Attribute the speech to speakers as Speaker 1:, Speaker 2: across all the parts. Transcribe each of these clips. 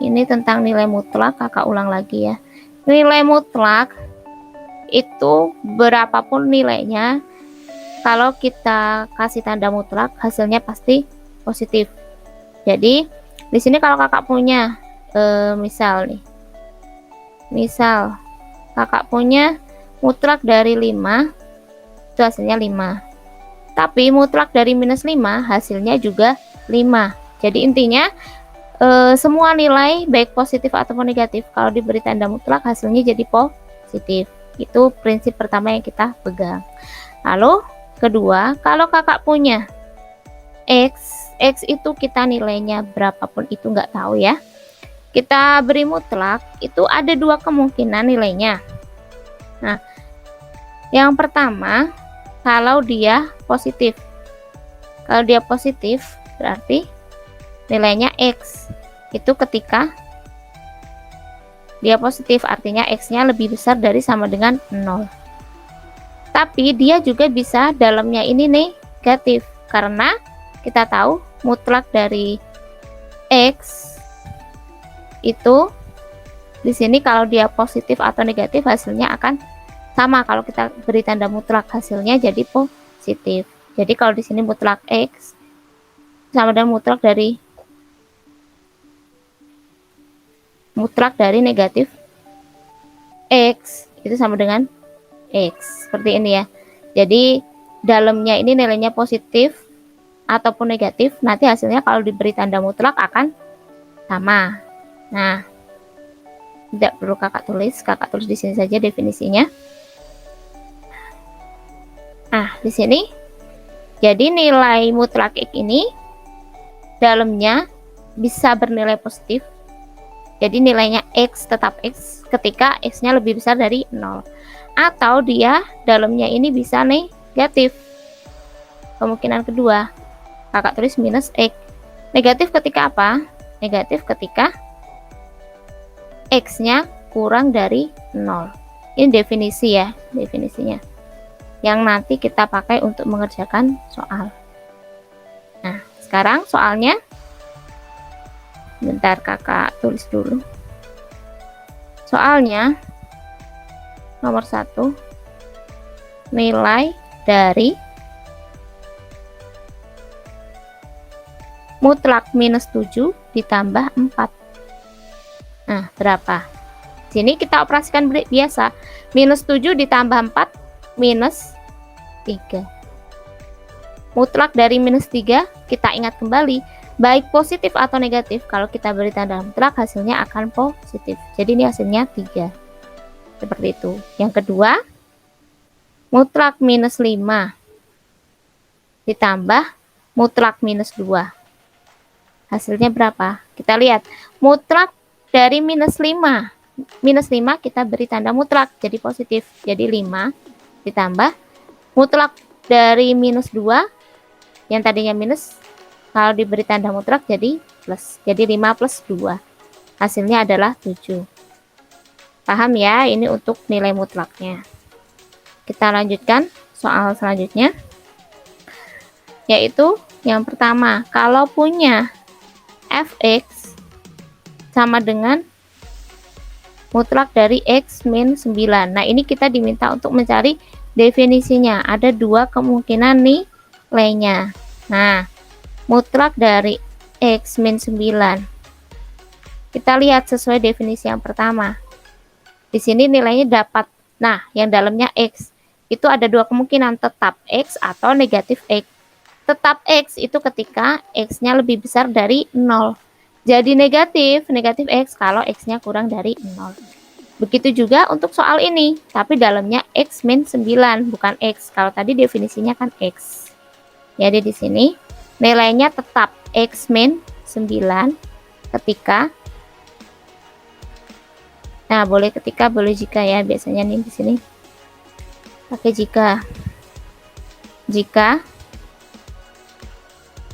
Speaker 1: Ini tentang nilai mutlak, kakak ulang lagi ya. Nilai mutlak itu berapapun nilainya, kalau kita kasih tanda mutlak hasilnya pasti positif. Jadi di sini kalau kakak punya misal kakak punya mutlak dari 5, itu hasilnya 5. Tapi mutlak dari minus 5 hasilnya juga 5. Jadi intinya semua nilai baik positif ataupun negatif kalau diberi tanda mutlak hasilnya jadi positif. Itu prinsip pertama yang kita pegang. Lalu kedua, kalau kakak punya X itu kita nilainya berapapun itu nggak tahu ya. Kita beri mutlak, itu ada 2 kemungkinan nilainya. Nah, yang pertama, kalau dia positif. Kalau dia positif, berarti nilainya X. Itu ketika dia positif, artinya X-nya lebih besar dari sama dengan 0. Tapi dia juga bisa dalamnya ini negatif, karena kita tahu mutlak dari X itu di sini kalau dia positif atau negatif hasilnya akan sama. Kalau kita beri tanda mutlak hasilnya jadi positif. Jadi kalau di sini mutlak X sama dengan mutlak negatif X itu sama dengan X, seperti ini ya. Jadi dalamnya ini nilainya positif ataupun negatif, nanti hasilnya kalau diberi tanda mutlak akan sama. Nah, tidak perlu kakak tulis di sini saja definisinya. Nah, di sini jadi nilai mutlak X ini dalamnya bisa bernilai positif. Jadi nilainya X tetap X ketika X-nya lebih besar dari 0. Atau dia dalamnya ini bisa negatif. Kemungkinan kedua, kakak tulis minus X. Negatif ketika apa? Negatif ketika X-nya kurang dari 0. Ini definisi ya, definisinya. Yang nanti kita pakai untuk mengerjakan soal. Nah, sekarang soalnya. Bentar kakak tulis dulu. Soalnya nomor 1, nilai dari mutlak minus 7 ditambah 4. Nah, berapa? Sini kita operasikan biasa. Minus 7 ditambah 4 minus 3. Mutlak dari minus 3 kita ingat kembali. Baik positif atau negatif, kalau kita beri tanda mutlak hasilnya akan positif. Jadi ini hasilnya 3. Seperti itu. Yang kedua, mutlak minus 5 ditambah mutlak minus 2. Hasilnya berapa? Kita lihat. Mutlak dari minus 5. Minus 5 kita beri tanda mutlak, jadi positif. Jadi 5 ditambah mutlak dari minus 2, yang tadinya minus, kalau diberi tanda mutlak jadi plus. Jadi 5 plus 2. Hasilnya adalah 7. Paham ya? Ini untuk nilai mutlaknya. Kita lanjutkan soal selanjutnya. Yaitu yang pertama, kalau punya fx sama dengan mutlak dari x min 9. Nah, ini kita diminta untuk mencari definisinya. Ada 2 kemungkinan nilainya. Nah, mutlak dari X min 9. Kita lihat sesuai definisi yang pertama. Di sini nilainya dapat. Nah, yang dalamnya X. Itu ada 2 kemungkinan, tetap X atau negatif X. Tetap X itu ketika X-nya lebih besar dari 0. Jadi negatif X kalau X-nya kurang dari 0. Begitu juga untuk soal ini. Tapi dalamnya X min 9, bukan X. Kalau tadi definisinya kan X. Jadi di sini nilainya tetap X min 9 ketika, nah boleh ketika, boleh jika ya, biasanya nih di sini pakai jika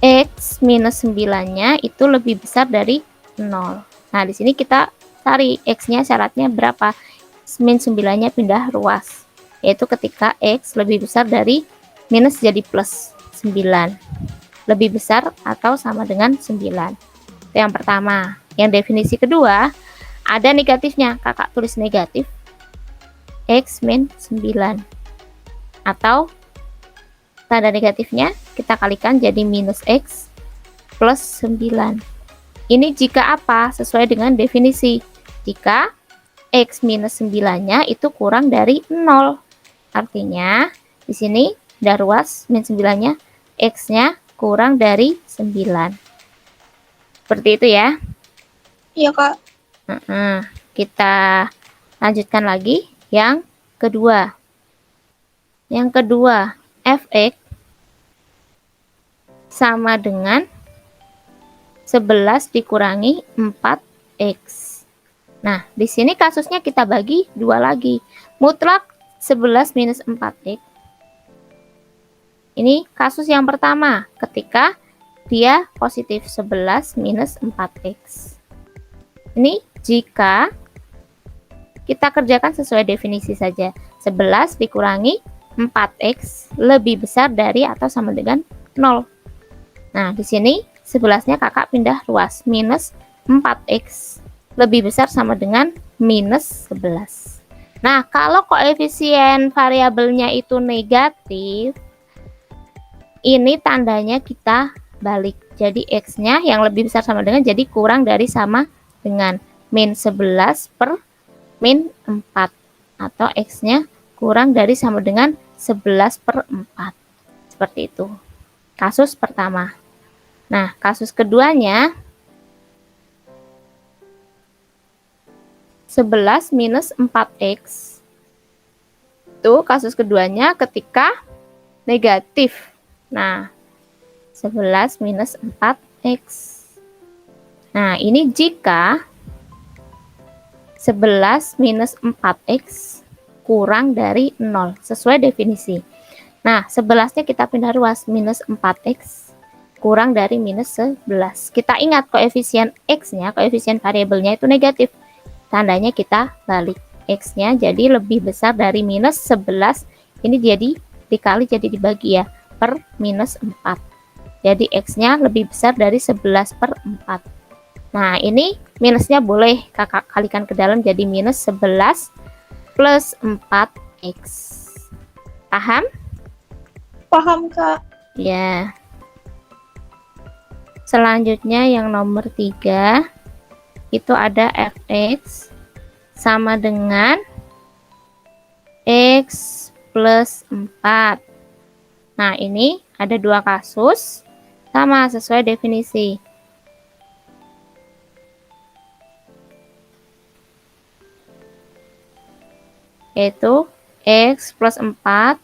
Speaker 1: X minus 9-nya itu lebih besar dari 0. Nah, di sini kita cari X-nya syaratnya berapa. X min 9-nya pindah ruas, yaitu ketika X lebih besar dari minus jadi plus 9. Lebih besar atau sama dengan 9. Itu yang pertama. Yang definisi kedua, ada negatifnya. Kakak tulis negatif X min 9. Atau tanda negatifnya kita kalikan jadi minus X plus 9. Ini jika apa? Sesuai dengan definisi. Jika X minus 9-nya itu kurang dari 0. Artinya, di sini udah ruas min 9-nya, X-nya kurang dari 9. Seperti itu ya.
Speaker 2: Iya, Kak.
Speaker 1: Kita lanjutkan lagi yang kedua. Yang kedua, fx sama dengan 11 dikurangi 4x. Nah, di sini kasusnya kita bagi dua lagi. Mutlak 11 minus 4x. Ini kasus yang pertama, ketika dia positif 11 minus 4x. Ini jika kita kerjakan sesuai definisi saja. 11 dikurangi 4x lebih besar dari atau sama dengan 0. Nah, di sini 11-nya kakak pindah ruas, minus 4x lebih besar sama dengan minus 11. Nah, kalau koefisien variabelnya itu negatif, ini tandanya kita balik. Jadi x-nya yang lebih besar sama dengan, jadi kurang dari sama dengan min 11 per min 4. Atau x-nya kurang dari sama dengan 11 per 4. Seperti itu. Kasus pertama. Nah, kasus keduanya 11 minus 4x. Itu kasus keduanya ketika negatif. Nah, 11 minus 4x. Nah, ini jika 11 minus 4x kurang dari 0 sesuai definisi. Nah, 11-nya kita pindah ruas, minus 4x kurang dari minus 11. Kita ingat koefisien x-nya, koefisien variabelnya itu negatif. Tandanya kita balik. X-nya jadi lebih besar dari minus 11. Ini jadi dikali jadi dibagi ya, per minus 4. Jadi x-nya lebih besar dari 11 per 4. Nah, ini minusnya boleh kakak kalikan ke dalam jadi minus 11 plus 4x. Paham?
Speaker 2: Paham, Kak.
Speaker 1: Ya. Selanjutnya yang nomor 3 itu ada fx sama dengan x plus 4. Nah, ini ada dua kasus sama sesuai definisi. Yaitu x plus 4.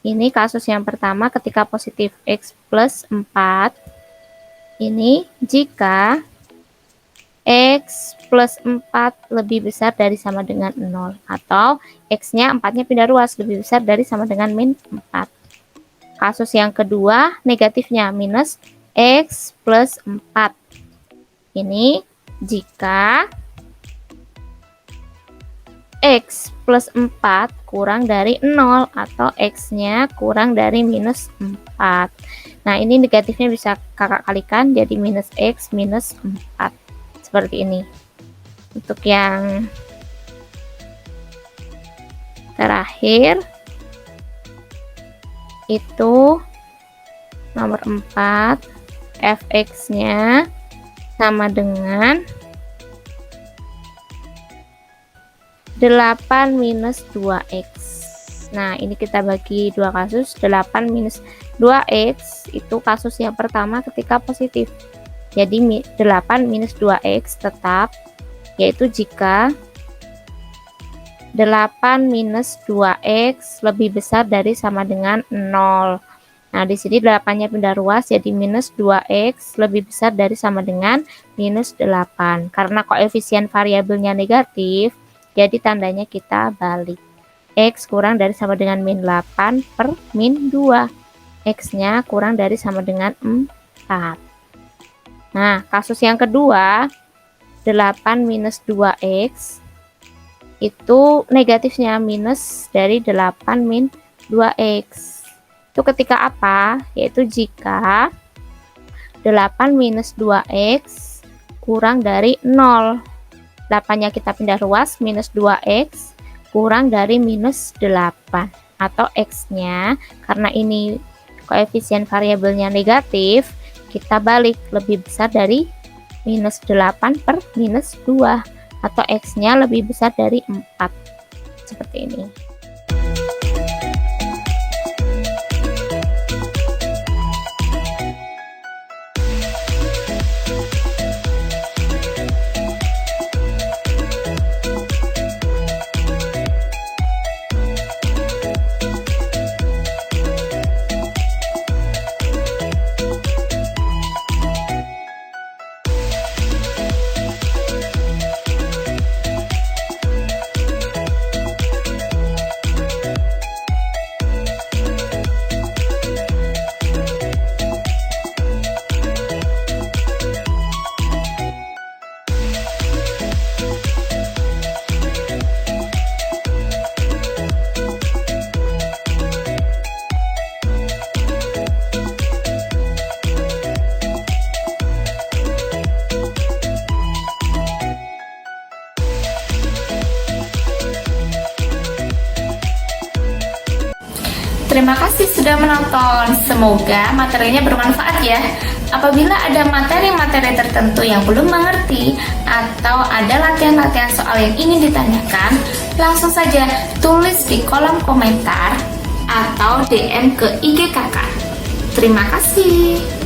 Speaker 1: Ini kasus yang pertama ketika positif x plus 4. Ini jika x plus 4 lebih besar dari sama dengan 0. Atau x-nya 4-nya pindah ruas, lebih besar dari sama dengan min 4. Kasus yang kedua negatifnya minus x plus 4. Ini jika x plus 4 kurang dari 0 atau x-nya kurang dari minus 4. Nah, ini negatifnya bisa kakak kalikan jadi minus x minus 4. Seperti ini. Untuk yang terakhir itu nomor 4, fx-nya sama dengan 8 minus 2x. Nah, ini kita bagi dua kasus. 8 minus 2x itu kasus yang pertama ketika positif. Jadi 8 minus 2x tetap, yaitu jika 8 minus 2x lebih besar dari sama dengan 0. Nah, di sini 8-nya pindah ruas jadi minus 2x lebih besar dari sama dengan minus 8. Karena koefisien variabelnya negatif, jadi tandanya kita balik. X kurang dari sama dengan min 8 per min 2. X-nya kurang dari sama dengan 4. Nah, kasus yang kedua, 8 minus 2x, itu negatifnya minus dari 8 min 2x. Itu ketika apa? Yaitu jika 8 minus 2x kurang dari 0. 8-nya kita pindah ruas, minus 2x kurang dari minus 8. Atau x-nya, karena ini koefisien variabelnya negatif, kita balik, lebih besar dari minus 8 per minus 2. Atau x-nya lebih besar dari 4. Seperti ini.
Speaker 3: Terima kasih sudah menonton. Semoga materinya bermanfaat ya. Apabila ada materi-materi tertentu yang belum mengerti atau ada latihan-latihan soal yang ingin ditanyakan, langsung saja tulis di kolom komentar atau DM ke IG kakak. Terima kasih.